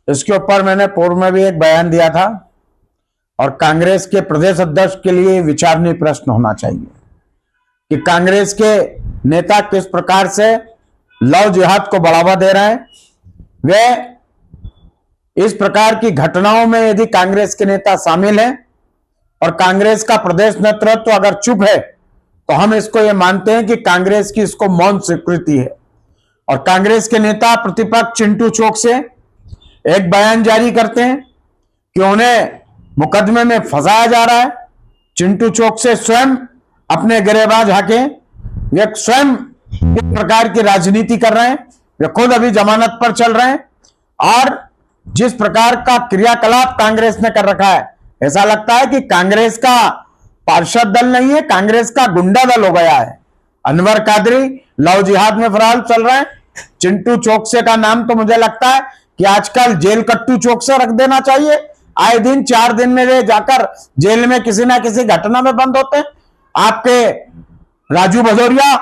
इसके ऊपर मैंने पूर्व में भी एक बयान दिया था और कांग्रेस के प्रदेश अध्यक्ष के लिए विचारणीय प्रश्न होना चाहिए कि कांग्रेस के नेता किस प्रकार से लव जिहाद को बढ़ावा दे रहे हैं। वे इस प्रकार की घटनाओं में यदि कांग्रेस के नेता शामिल हैं और कांग्रेस का प्रदेश नेतृत्व अगर चुप है तो हम इसको ये मानते हैं कि कांग्रेस की इसको मौन स्वीकृति है। और कांग्रेस के नेता प्रतिपक्ष चिंटू चौक से एक बयान जारी करते हैं कि उन्हें मुकदमे में फंसाया जा रहा है। चिंटू चौक से स्वयं अपने गिरेबाज हाके वे स्वयं इस प्रकार की राजनीति कर रहे हैं, वे खुद अभी जमानत पर चल रहे हैं और जिस प्रकार का क्रियाकलाप कांग्रेस ने कर रखा है, ऐसा लगता है कि कांग्रेस का पार्षद दल नहीं है, कांग्रेस का गुंडा दल हो गया है। अनवर कादरी लव जिहाद में फरार चल रहे हैं। चिंटू चौकसे का नाम तो मुझे लगता है कि आजकल जेल कट्टू चौक से रख देना चाहिए। आए दिन 4 दिन में वे जाकर जेल में किसी ना किसी घटना में बंद होते हैं। आपके राजू भदौरिया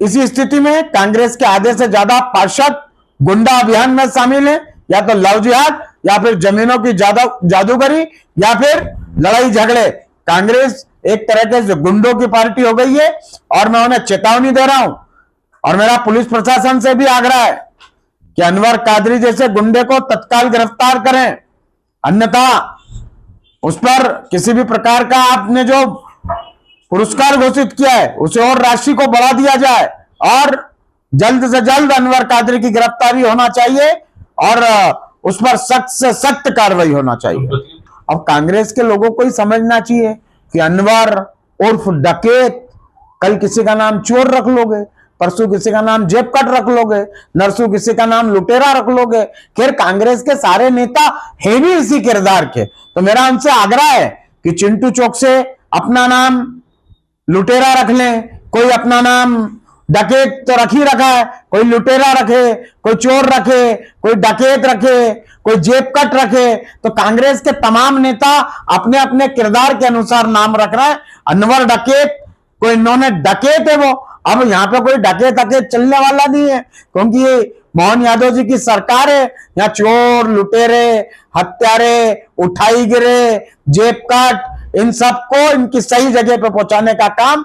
इसी स्थिति में कांग्रेस के आधे से ज्यादा पार्षद गुंडा अभियान में शामिल हैं, या तो लव जिहाद या फिर जमीनों की जादूगरी या फिर लड़ाई झगड़े। कांग्रेस एक तरह के गुंडों की पार्टी हो गई है और मैं उन्हें चेतावनी दे रहा हूं और मेरा पुलिस प्रशासन से भी आग्रह है कि अनवर कादरी जैसे गुंडे को तत्काल गिरफ्तार करें, अन्यथा उस पर किसी भी प्रकार का आपने जो पुरस्कार घोषित किया है उसे और राशि को बढ़ा दिया जाए और जल्द से जल्द अनवर कादरी की गिरफ्तारी होना चाहिए और उस पर सख्त से सख्त कार्रवाई होना चाहिए। अब कांग्रेस के लोगों को ही समझना चाहिए कि अनवर उर्फ डकैत, कल किसी का नाम चोर रख लोगे, परसों किसी का नाम जेब कट रख लोगे, नरसों किसी का नाम लुटेरा रख लोगे। खैर कांग्रेस के सारे नेता हैं भी इसी किरदार के। तो मेरा उनसे आग्रह है कि चिंटू चौक से अपना नाम लुटेरा रख लें, कोई अपना नाम डकैत तो रख ही रखा है, कोई लुटेरा रखे, कोई चोर रखे, कोई डकैत रखे, कोई जेब कट रखे। तो कांग्रेस के तमाम नेता अपने अपने किरदार के अनुसार नाम रख रहे हैं। अनवर डकैत, कोई इन्होंने डकैत है वो। अब यहाँ पे कोई डकैत अकेत चलने वाला नहीं है क्योंकि ये मोहन यादव जी की सरकार है। यहाँ चोर, लुटेरे, हत्यारे, उठाई गिरे, जेब कट, इन सबको इनकी सही जगह पे पहुंचाने का काम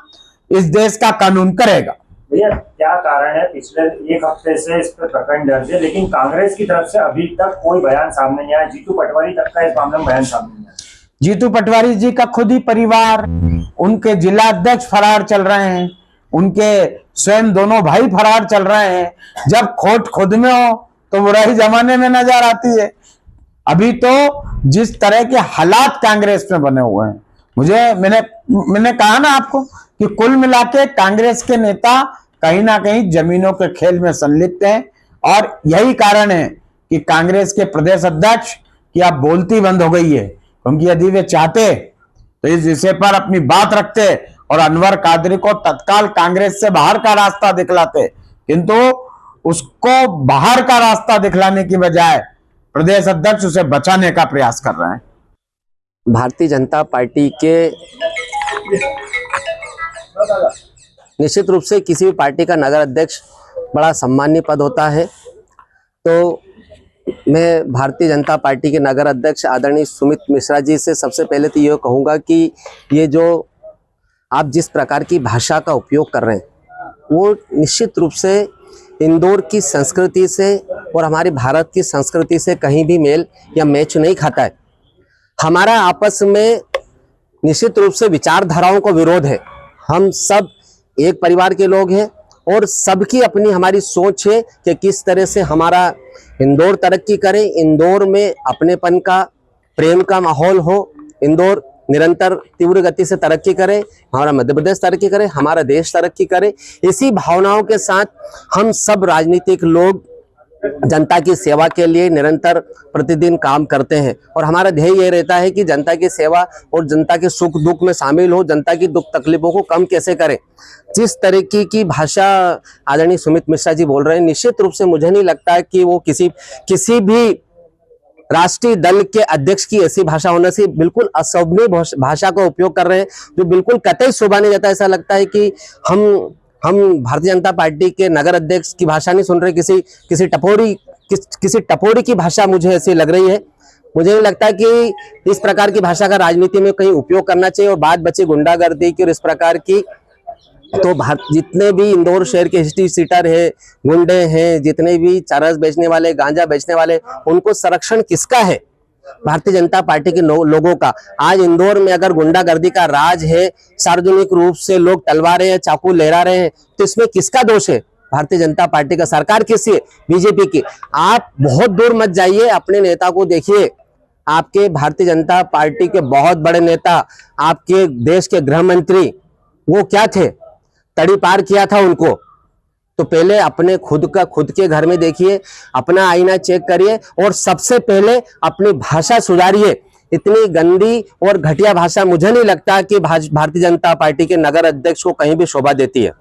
इस देश का कानून करेगा। भैया क्या कारण है, पिछले 1 हफ्ते से इस पर प्रकरण दर्ज है लेकिन कांग्रेस की तरफ से अभी तक कोई बयान सामने नहीं आया। जीतू पटवारी तक का इस मामले में बयान सामने नहीं आया। जीतू पटवारी जी का खुद ही परिवार, उनके जिला अध्यक्ष फरार चल रहे हैं, उनके स्वयं दोनों भाई फरार चल रहे हैं। जब खोट खुद में हो तो बुराई जमाने में नजर आती है। अभी तो जिस तरह के हालात कांग्रेस में बने हुए हैं, मैंने कहा ना आपको कि कुल मिला के कांग्रेस के नेता कहीं ना कहीं जमीनों के खेल में संलिप्त हैं और यही कारण है कि कांग्रेस के प्रदेश अध्यक्ष की अब बोलती बंद हो गई है। क्योंकि यदि वे चाहते तो इस विषय पर अपनी बात रखते और अनवर कादरी को तत्काल कांग्रेस से बाहर का रास्ता दिखलाते, किंतु उसको बाहर का रास्ता दिखलाने की बजाय प्रदेश अध्यक्ष उसे बचाने का प्रयास कर रहे हैं। भारतीय जनता पार्टी के निश्चित रूप से किसी भी पार्टी का नगर अध्यक्ष बड़ा सम्मानीय पद होता है। तो मैं भारतीय जनता पार्टी के नगर अध्यक्ष आदरणीय सुमित मिश्रा जी से सबसे पहले तो ये कहूँगा कि ये जो आप जिस प्रकार की भाषा का उपयोग कर रहे हैं वो निश्चित रूप से इंदौर की संस्कृति से और हमारी भारत की संस्कृति से कहीं भी मेल या मैच नहीं खाता है। हमारा आपस में निश्चित रूप से विचारधाराओं का विरोध है। हम सब एक परिवार के लोग हैं और सबकी अपनी हमारी सोच है कि किस तरह से हमारा इंदौर तरक्की करे, इंदौर में अपनेपन का, प्रेम का माहौल हो, इंदौर निरंतर तीव्र गति से तरक्की करे, हमारा मध्य प्रदेश तरक्की करे, हमारा देश तरक्की करे। इसी भावनाओं के साथ हम सब राजनीतिक लोग जनता की सेवा के लिए निरंतर प्रतिदिन काम करते हैं और हमारा ध्येय ये रहता है कि जनता की सेवा और जनता के सुख दुख में शामिल हो, जनता की दुख तकलीफों को कम कैसे करें। जिस तरीके की भाषा आदरणीय सुमित मिश्रा जी बोल रहे हैं, निश्चित रूप से मुझे नहीं लगता है कि वो किसी भी राष्ट्रीय दल के अध्यक्ष की ऐसी भाषा होने से बिल्कुल अशोभनीय भाषा का उपयोग कर रहे हैं, जो बिल्कुल कतई शोभा नहीं देता। ऐसा लगता है कि हम भारतीय जनता पार्टी के नगर अध्यक्ष की भाषा नहीं सुन रहे, किसी टपोरी किसी टपोरी की भाषा मुझे ऐसी लग रही है। मुझे नहीं लगता कि इस प्रकार की भाषा का राजनीति में कहीं उपयोग करना चाहिए। और बात बची गुंडागर्दी की और इस प्रकार की, तो जितने भी इंदौर शहर के हिस्ट्री सीटर है, गुंडे हैं, जितने भी चरस बेचने वाले, गांजा बेचने वाले, उनको संरक्षण किसका है? भारतीय जनता पार्टी के लोगों का। आज इंदौर में अगर गुंडागर्दी का राज है, सार्वजनिक रूप से लोग तलवारें हैं, चाकू लहरा रहे हैं, तो इसमें किसका दोष है? भारतीय जनता पार्टी का। सरकार किसकी है? बीजेपी की। आप बहुत दूर मत जाइए, अपने नेता को देखिए। आपके भारतीय जनता पार्टी के बहुत बड़े नेता, आपके देश के गृह मंत्री, वो क्या थे? तड़ी पार किया था उनको। तो पहले अपने खुद के घर में देखिए, अपना आईना चेक करिए और सबसे पहले अपनी भाषा सुधारिए। इतनी गंदी और घटिया भाषा मुझे नहीं लगता कि भारतीय जनता पार्टी के नगर अध्यक्ष को कहीं भी शोभा देती है।